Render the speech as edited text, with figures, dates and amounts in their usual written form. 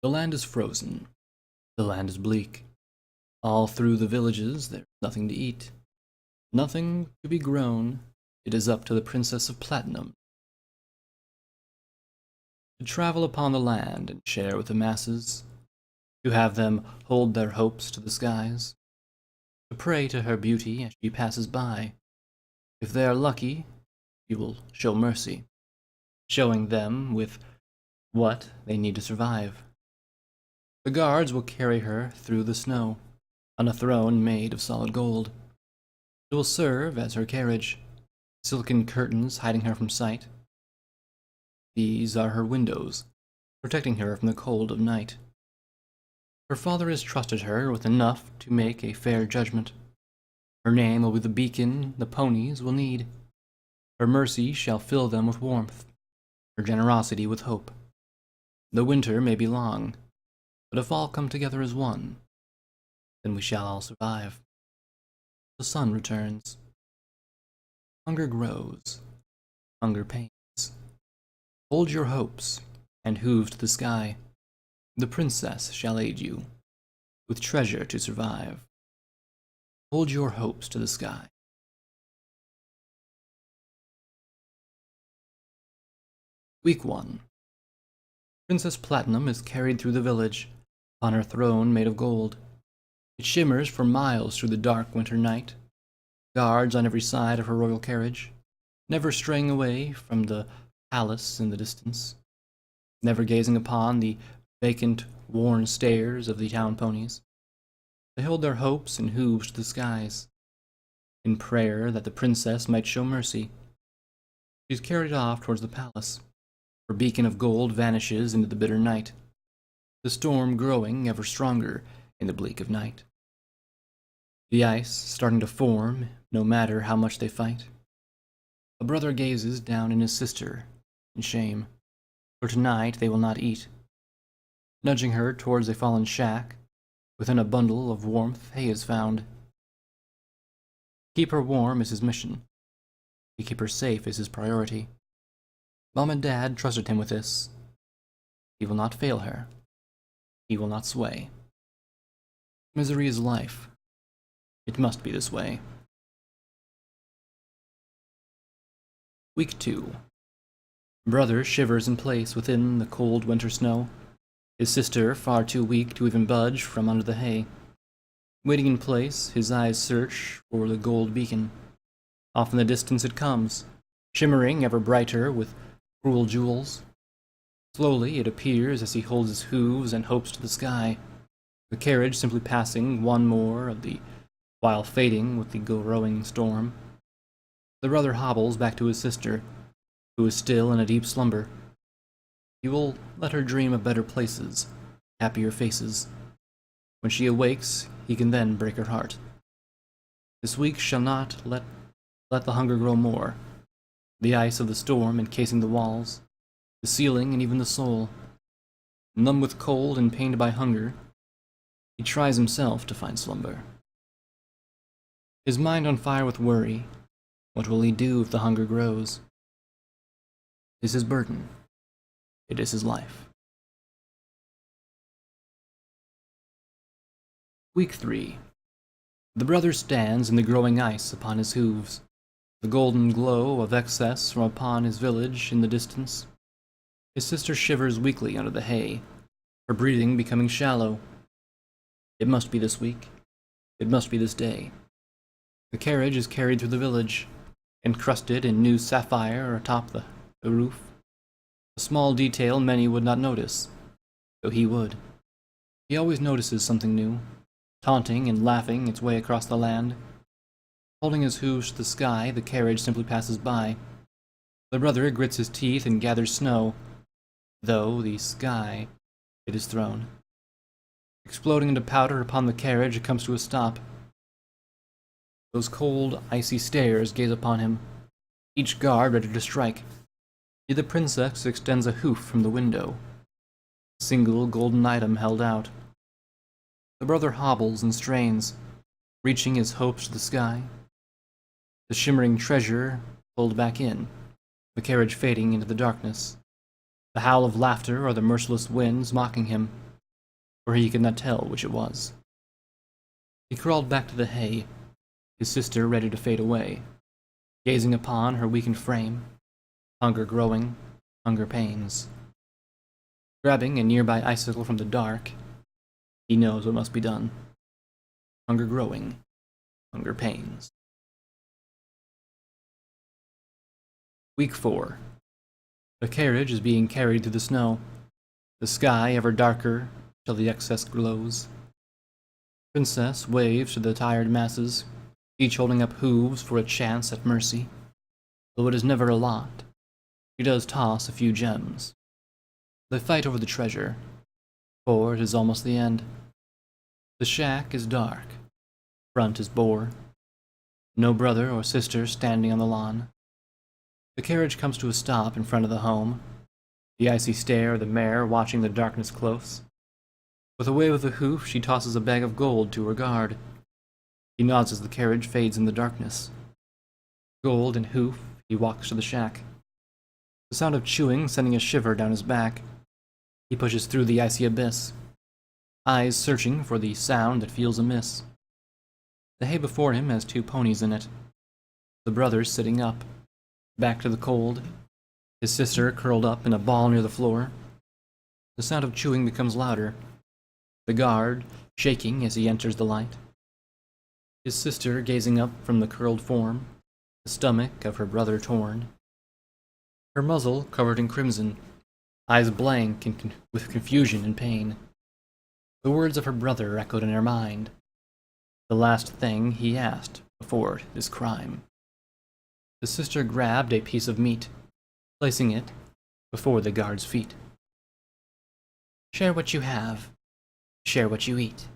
The land is frozen. The land is bleak. All through the villages there is nothing to eat. Nothing to be grown. It is up to the Princess of Platinum to travel upon the land and share with the masses, to have them hold their hopes to the skies, to pray to her beauty as she passes by. If they are lucky, she will show mercy, showing them with what they need to survive. The guards will carry her through the snow, on a throne made of solid gold. It will serve as her carriage, silken curtains hiding her from sight. These are her windows, protecting her from the cold of night. Her father has trusted her with enough to make a fair judgment. Her name will be the beacon the ponies will need. Her mercy shall fill them with warmth, her generosity with hope. The winter may be long, but if all come together as one, then we shall all survive. The sun returns. Hunger grows. Hunger pains. Hold your hopes, and hooves to the sky. The princess shall aid you, with treasure to survive. Hold your hopes to the sky. Week 1. Princess Platinum is carried through the village, on her throne made of gold. It shimmers for miles through the dark winter night. Guards on every side of her royal carriage, never straying away from the palace in the distance, never gazing upon the vacant, worn stares of the town ponies. They hold their hopes and hooves to the skies, in prayer that the princess might show mercy. She is carried off towards the palace. Her beacon of gold vanishes into the bitter night, the storm growing ever stronger in the bleak of night. The ice starting to form, no matter how much they fight. A brother gazes down in his sister in shame, for tonight they will not eat. Nudging her towards a fallen shack, within a bundle of warmth hay is found. To keep her warm is his mission. To keep her safe is his priority. Mom and Dad trusted him with this. He will not fail her. He will not sway. Misery is life. It must be this way. Week 2. Brother shivers in place within the cold winter snow, his sister far too weak to even budge from under the hay. Waiting in place, his eyes search for the gold beacon. Off in the distance it comes, shimmering ever brighter with cruel jewels. Slowly it appears as he holds his hooves and hopes to the sky, the carriage simply passing one more of the while fading with the growing storm. The brother hobbles back to his sister, who is still in a deep slumber. He will let her dream of better places, happier faces. When she awakes, he can then break her heart. This week shall not let the hunger grow more. The ice of the storm encasing the walls, the ceiling, and even the soul. Numb with cold and pained by hunger, he tries himself to find slumber. His mind on fire with worry, what will he do if the hunger grows? It is his burden. It is his life. Week 3. The brother stands in the growing ice upon his hooves, the golden glow of excess from upon his village in the distance. His sister shivers weakly under the hay, her breathing becoming shallow. It must be this week. It must be this day. The carriage is carried through the village, encrusted in new sapphire atop the roof. A small detail many would not notice, though he would. He always notices something new, taunting and laughing its way across the land. Holding his hooves to the sky, the carriage simply passes by. The brother grits his teeth and gathers snow, though the sky it is thrown. Exploding into powder upon the carriage, it comes to a stop. Those cold, icy stares gaze upon him, each guard ready to strike. Yet the princess extends a hoof from the window, a single golden item held out. The brother hobbles and strains, reaching his hopes to the sky. The shimmering treasure pulled back in, the carriage fading into the darkness. The howl of laughter or the merciless winds mocking him. for he could not tell which it was. He crawled back to the hay, his sister ready to fade away, gazing upon her weakened frame, hunger growing, hunger pains. Grabbing a nearby icicle from the dark, he knows what must be done. Hunger growing, hunger pains. Week 4. The carriage is being carried through the snow, the sky ever darker till the excess glows. Princess waves to the tired masses, each holding up hooves for a chance at mercy. Though it is never a lot, she does toss a few gems. They fight over the treasure, for it is almost the end. The shack is dark, front is bare. No brother or sister standing on the lawn. The carriage comes to a stop in front of the home, the icy stare of the mare watching the darkness close. With a wave of the hoof, she tosses a bag of gold to her guard. He nods as the carriage fades in the darkness. Gold and hoof, he walks to the shack. The sound of chewing sending a shiver down his back. He pushes through the icy abyss, eyes searching for the sound that feels amiss. The hay before him has 2 ponies in it. The brother sitting up, back to the cold, his sister curled up in a ball near the floor. The sound of chewing becomes louder, the guard shaking as he enters the light. His sister gazing up from the curled form, the stomach of her brother torn. Her muzzle covered in crimson, eyes blank with confusion and pain. The words of her brother echoed in her mind, the last thing he asked before his crime. The sister grabbed a piece of meat, placing it before the guard's feet. Share what you have, share what you eat.